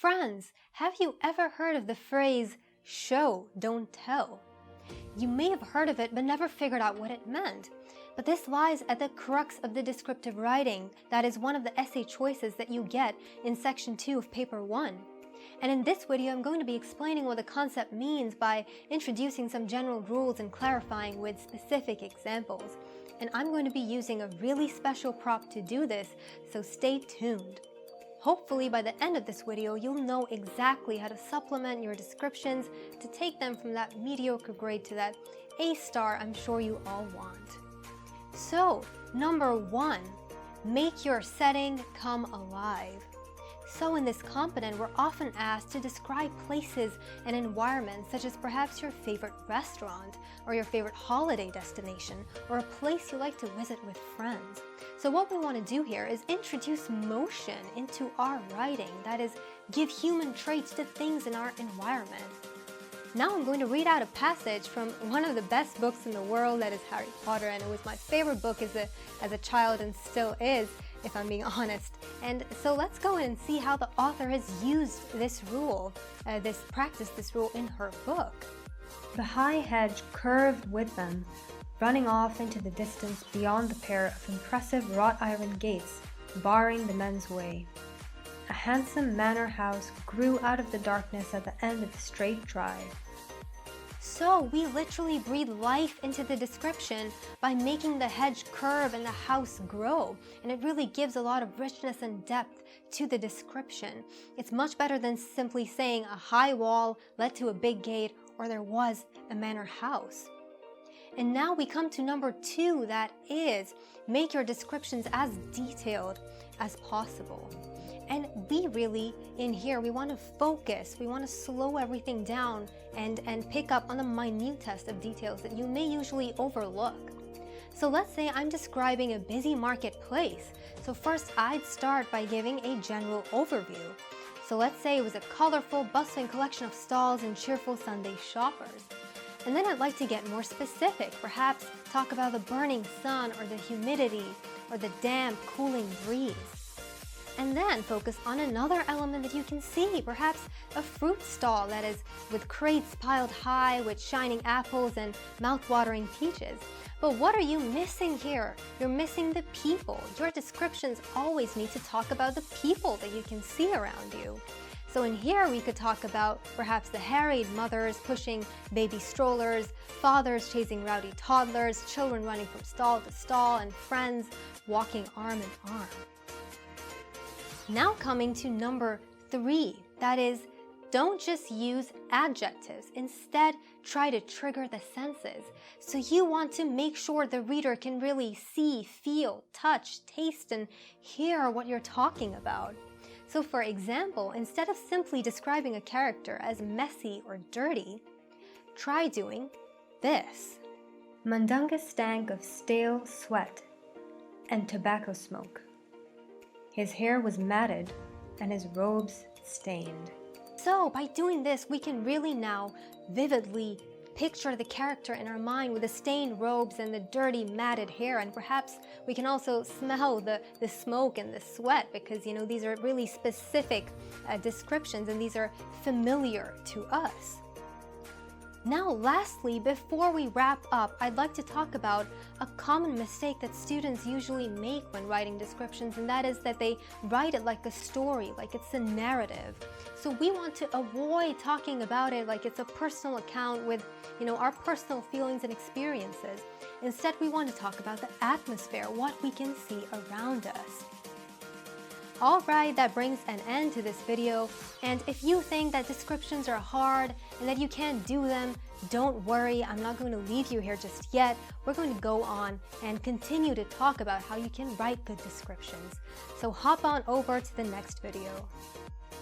Friends, have you ever heard of the phrase, show, don't tell? You may have heard of it but never figured out what it meant. But this lies at the crux of the descriptive writing. That is one of the essay choices that you get in section 2 of paper 1. And in this video, I'm going to be explaining what the concept means by introducing some general rules and clarifying with specific examples. And I'm going to be using a really special prop to do this, so stay tuned. Hopefully by the end of this video, you'll know exactly how to supplement your descriptions to take them from that mediocre grade to that A star I'm sure you all want. So, number 1, make your setting come alive. So in this component, we're often asked to describe places and environments such as perhaps your favorite restaurant or your favorite holiday destination or a place you like to visit with friends. So what we want to do here is introduce motion into our writing, that is, give human traits to things in our environment. Now I'm going to read out a passage from one of the best books in the world, that is Harry Potter, and it was my favorite book as a child and still is, if I'm being honest. And so let's go in and see how the author has used this rule, this rule in her book. The high hedge curved with them, running off into the distance beyond the pair of impressive wrought iron gates, barring the men's way. A handsome manor house grew out of the darkness at the end of the straight drive. So we literally breathe life into the description by making the hedge curve and the house grow, and it really gives a lot of richness and depth to the description. It's much better than simply saying a high wall led to a big gate or there was a manor house. And now we come to number 2, that is, make your descriptions as detailed as possible. And in here, we want to focus, we want to slow everything down and pick up on the minutest of details that you may usually overlook. So let's say I'm describing a busy marketplace. So first I'd start by giving a general overview. So let's say it was a colorful, bustling collection of stalls and cheerful Sunday shoppers. And then I'd like to get more specific, perhaps talk about the burning sun or the humidity or the damp, cooling breeze. And then focus on another element that you can see, perhaps a fruit stall that is with crates piled high with shining apples and mouth-watering peaches. But what are you missing here? You're missing the people. Your descriptions always need to talk about the people that you can see around you. So in here we could talk about perhaps the harried mothers pushing baby strollers, fathers chasing rowdy toddlers, children running from stall to stall, and friends walking arm in arm. Now coming to number 3, that is, don't just use adjectives. Instead, try to trigger the senses. So you want to make sure the reader can really see, feel, touch, taste, and hear what you're talking about. So for example, instead of simply describing a character as messy or dirty, try doing this. Mundungus stank of stale sweat and tobacco smoke. His hair was matted and his robes stained. So by doing this, we can really now vividly picture the character in our mind with the stained robes and the dirty matted hair, and perhaps we can also smell the smoke and the sweat, because these are really specific descriptions and these are familiar to us. Now lastly, before we wrap up, I'd like to talk about a common mistake that students usually make when writing descriptions, and that is that they write it like a story, like it's a narrative. So we want to avoid talking about it like it's a personal account with, our personal feelings and experiences. Instead, we want to talk about the atmosphere, what we can see around us. Alright, that brings an end to this video, and if you think that descriptions are hard and that you can't do them, don't worry, I'm not going to leave you here just yet. We're going to go on and continue to talk about how you can write good descriptions. So hop on over to the next video.